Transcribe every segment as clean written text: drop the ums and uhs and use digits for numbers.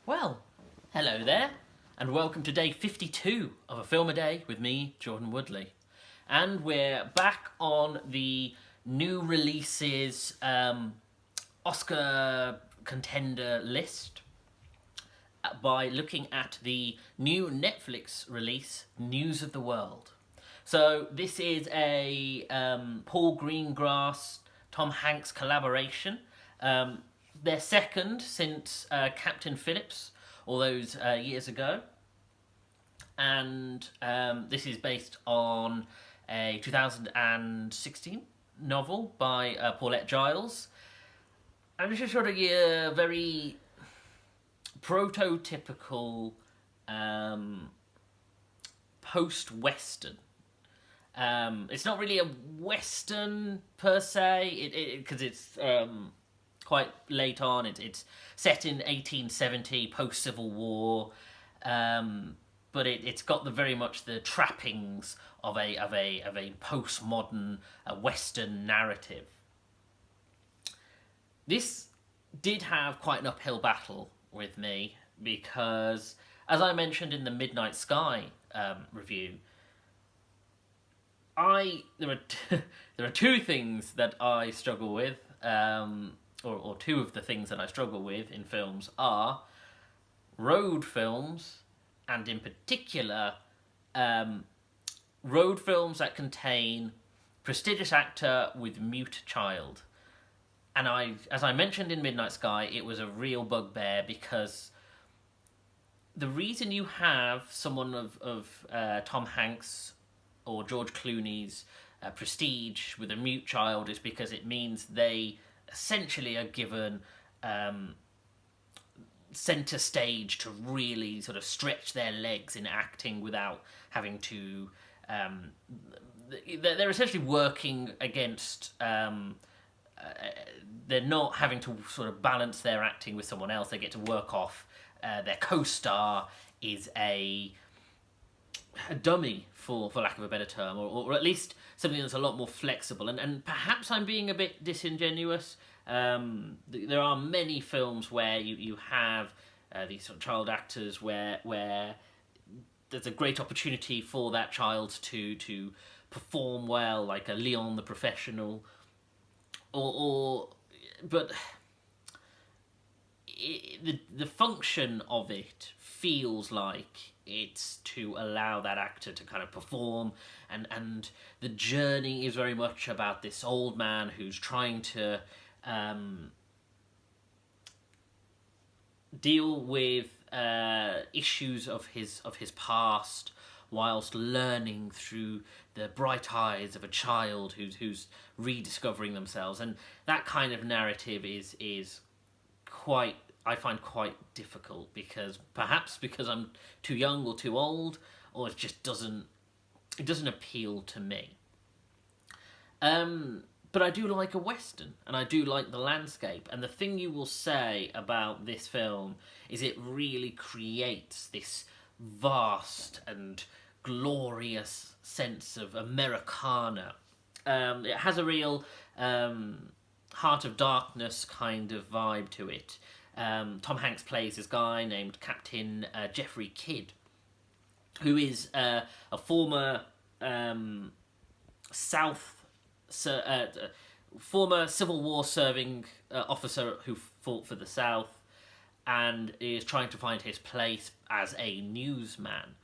Well, hello there, and welcome to day 52 of A Film a Day with me, Jordan Woodley. And we're back on the new releases Oscar contender list by looking at the new Netflix release, News of the World. So this is a Paul Greengrass, Tom Hanks collaboration. Their second since Captain Phillips all those years ago. And this is based on a 2016 novel by Paulette Giles. And this is sort of a very prototypical post-Western. It's not really a Western per se, because it's quite late on. It's set in 1870, post-Civil War, but it's got very much the trappings of a postmodern Western narrative. This did have quite an uphill battle with me because, as I mentioned in the Midnight Sky review, there are two things that I struggle with, or two of the things that I struggle with in films are road films, and in particular, road films that contain prestigious actor with mute child. And as I mentioned in Midnight Sky, it was a real bugbear because the reason you have someone of Tom Hanks or George Clooney's prestige with a mute child is because it means they essentially are given centre stage to really sort of stretch their legs in acting without having to... they're essentially working against... they're not having to sort of balance their acting with someone else. They get to work off their co-star is a dummy, for lack of a better term, or at least something that's a lot more flexible. And perhaps I'm being a bit disingenuous. There are many films where you have these sort of child actors where there's a great opportunity for that child to perform well, like a Leon the Professional, but the function of it feels like it's to allow that actor to kind of perform, and the journey is very much about this old man who's trying to deal with issues of his past whilst learning through the bright eyes of a child who's rediscovering themselves. And that kind of narrative is quite, I find quite difficult, because I'm too young or too old, or it just doesn't appeal to me. But I do like a Western, and I do like the landscape. And the thing you will say about this film is it really creates this vast and glorious sense of Americana. It has a real Heart of Darkness kind of vibe to it. Tom Hanks plays this guy named Captain Jeffrey Kidd, who is a former former Civil War serving officer who fought for the South, and is trying to find his place as a newsman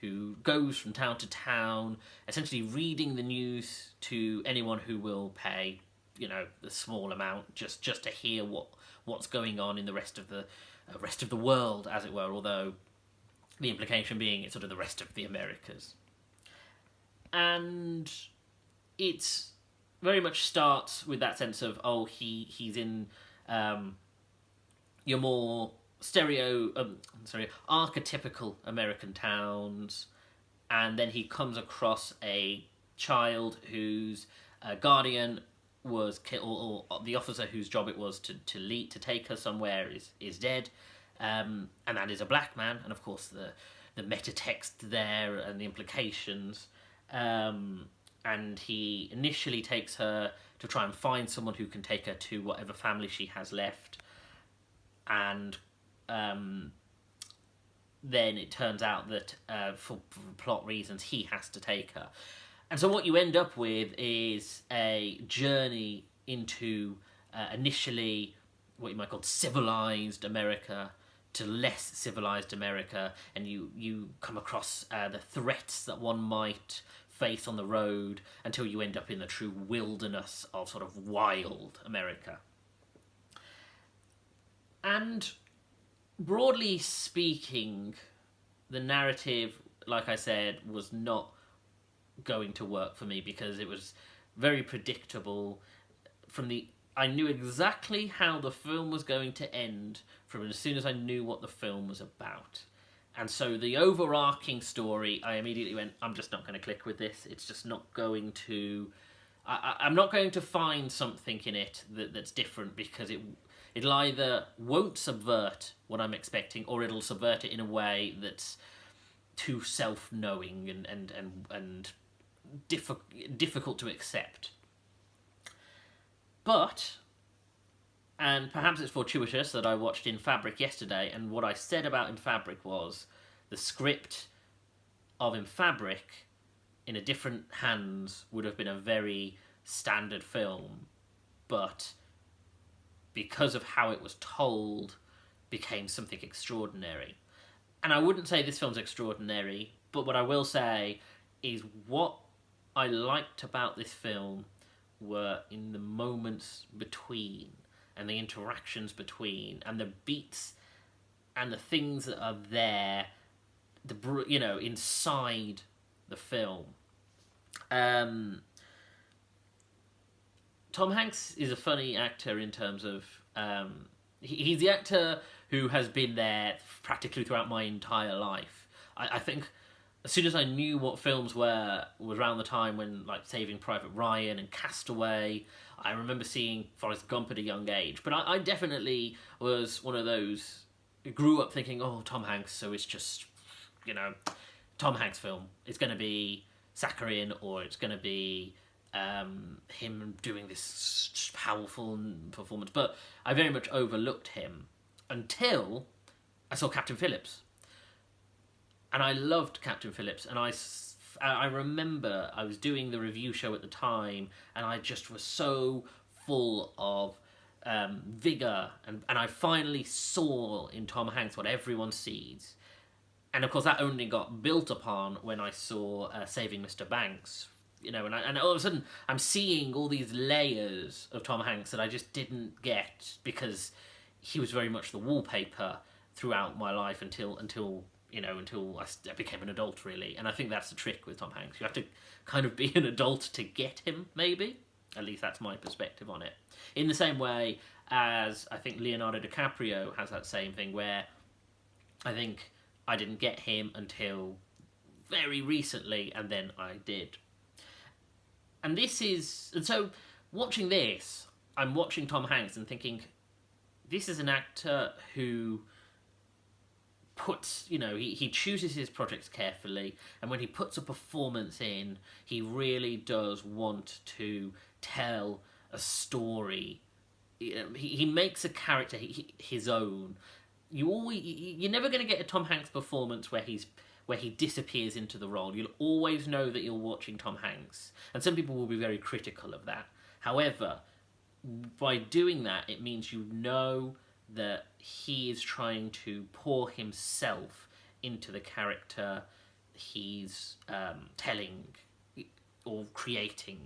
who goes from town to town, essentially reading the news to anyone who will pay, a small amount just to hear what's going on in the rest of the world, as it were. Although the implication being it's sort of the rest of the Americas, and it's very much starts with that sense of he's in your more archetypical American towns, and then he comes across a child whose guardian was killed, or the officer whose job it was to take her somewhere is dead, and that is a black man, and of course the meta text there and the implications. And he initially takes her to try and find someone who can take her to whatever family she has left, and then it turns out that for plot reasons he has to take her. And so what you end up with is a journey into initially what you might call civilized America to less civilized America, and you come across the threats that one might face on the road until you end up in the true wilderness of sort of wild America. And broadly speaking, the narrative, like I said, was not going to work for me because it was very predictable. I knew exactly how the film was going to end from as soon as I knew what the film was about. And so the overarching story, I immediately went, I'm just not going to click with this. It's just not going to... I'm not going to find something in it that's different, because it'll either won't subvert what I'm expecting, or it'll subvert it in a way that's too self-knowing and difficult to accept. But, and perhaps it's fortuitous that I watched In Fabric yesterday, and what I said about In Fabric was the script of In Fabric in a different hands would have been a very standard film, but because of how it was told, became something extraordinary. And I wouldn't say this film's extraordinary, but what I will say is what I liked about this film were in the moments between, and the interactions between, and the beats, and the things that are there, inside the film. Tom Hanks is a funny actor in terms of he's the actor who has been there practically throughout my entire life. I think as soon as I knew what films was around the time when, like, Saving Private Ryan and Castaway. I remember seeing Forrest Gump at a young age, but I definitely was one of those who grew up thinking, oh, Tom Hanks, so it's just, Tom Hanks film. It's going to be saccharine, or it's going to be him doing this powerful performance. But I very much overlooked him until I saw Captain Phillips. And I loved Captain Phillips, and I remember I was doing the review show at the time, and I just was so full of vigour, and I finally saw in Tom Hanks what everyone sees. And of course that only got built upon when I saw Saving Mr. Banks, and all of a sudden I'm seeing all these layers of Tom Hanks that I just didn't get, because he was very much the wallpaper throughout my life until I became an adult, really. And I think that's the trick with Tom Hanks. You have to kind of be an adult to get him, maybe. At least that's my perspective on it. In the same way as I think Leonardo DiCaprio has that same thing, where I think I didn't get him until very recently, and then I did. And so watching this, I'm watching Tom Hanks and thinking, this is an actor who puts, he chooses his projects carefully, and when he puts a performance in, he really does want to tell a story. He makes a character his own. You're never going to get a Tom Hanks performance where he disappears into the role. You'll always know that you're watching Tom Hanks, and some people will be very critical of that. However, by doing that, it means that he is trying to pour himself into the character he's telling or creating.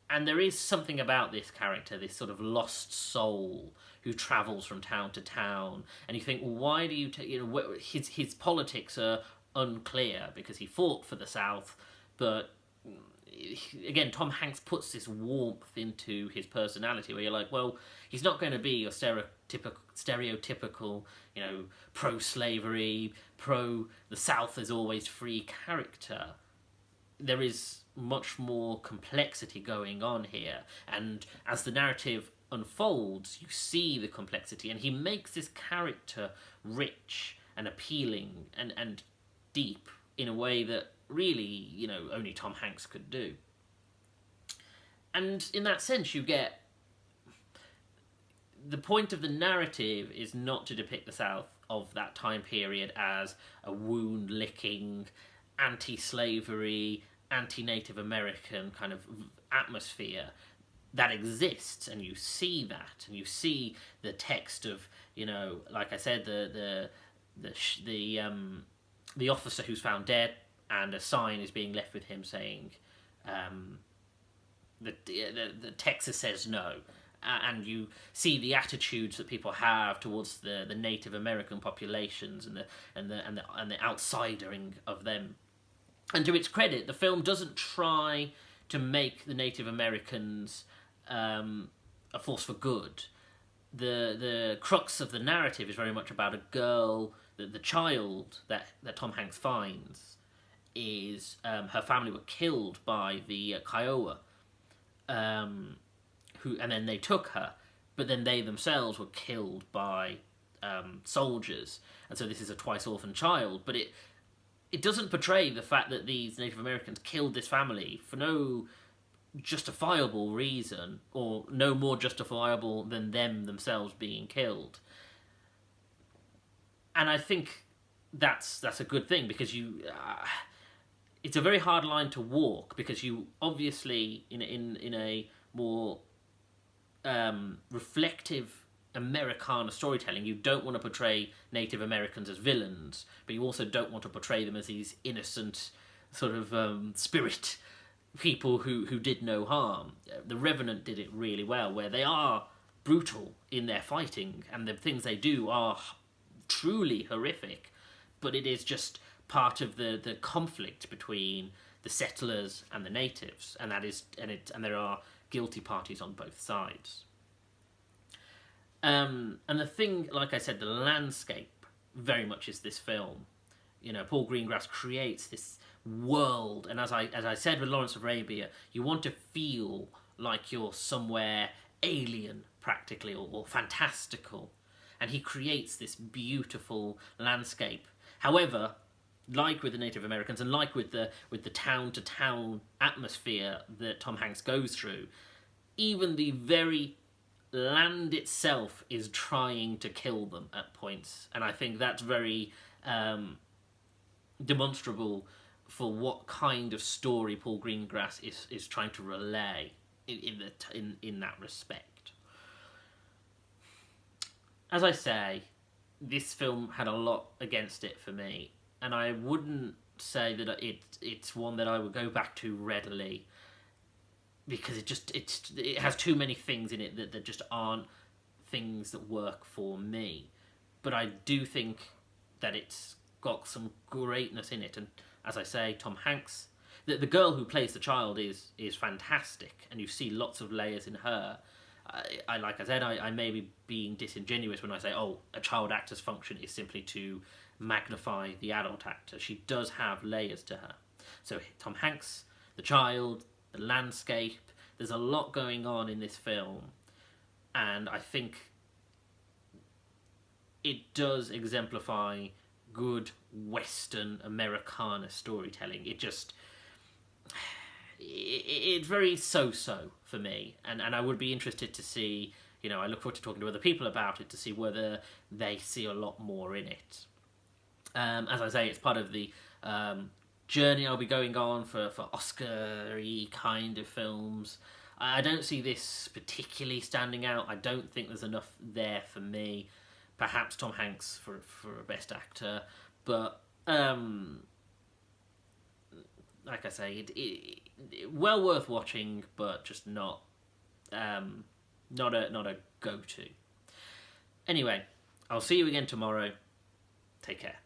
And there is something about this character, this sort of lost soul who travels from town to town, and you think, well, why do you his politics are unclear because he fought for the South, but again, Tom Hanks puts this warmth into his personality where you're like, well, he's not going to be your stereotypical, pro-slavery, the South is always free character. There is much more complexity going on here, and as the narrative unfolds, you see the complexity, and he makes this character rich and appealing and deep in a way that really, only Tom Hanks could do. And in that sense, you get the point of the narrative is not to depict the South of that time period as a wound-licking, anti-slavery, anti-Native American kind of atmosphere that exists, and you see that, and you see the text of, like I said, the officer who's found dead, and a sign is being left with him saying, the Texas says no. And you see the attitudes that people have towards the Native American populations and the outsidering of them. And to its credit, the film doesn't try to make the Native Americans a force for good. The crux of the narrative is very much about a girl, the child that Tom Hanks finds is her family were killed by the Kiowa. And then they took her, but then they themselves were killed by soldiers, and so this is a twice orphaned child. But it doesn't portray the fact that these Native Americans killed this family for no justifiable reason, or no more justifiable than them themselves being killed. And I think that's a good thing, because it's a very hard line to walk, because you obviously in a more reflective Americana storytelling, you don't want to portray Native Americans as villains, but you also don't want to portray them as these innocent sort of spirit people who did no harm. The Revenant did it really well, where they are brutal in their fighting, and the things they do are truly horrific, but it is just part of the conflict between the settlers and the natives, and there are guilty parties on both sides. And the thing, like I said, the landscape very much is this film. Paul Greengrass creates this world, and as I said with Lawrence of Arabia, you want to feel like you're somewhere alien, practically, or fantastical, and he creates this beautiful landscape. However, like with the Native Americans, and like with the town-to-town atmosphere that Tom Hanks goes through, even the very land itself is trying to kill them at points. And I think that's very demonstrable for what kind of story Paul Greengrass is trying to relay in that respect. As I say, this film had a lot against it for me, and I wouldn't say that it's one that I would go back to readily, because it has too many things in it that just aren't things that work for me. But I do think that it's got some greatness in it, and as I say, Tom Hanks, the girl who plays the child is fantastic, and you see lots of layers in her. I like I said, I may be being disingenuous when I say, a child actor's function is simply to magnify the adult actor. She does have layers to her. So Tom Hanks, the child, the landscape, there's a lot going on in this film, and I think it does exemplify good Western Americana storytelling. It's very so-so for me, and I would be interested to see, I look forward to talking to other people about it to see whether they see a lot more in it. As I say, it's part of the journey I'll be going on for Oscar-y kind of films. I don't see this particularly standing out. I don't think there's enough there for me. Perhaps Tom Hanks for a Best Actor, but like I say, it well worth watching, but just not a go-to. Anyway, I'll see you again tomorrow. Take care.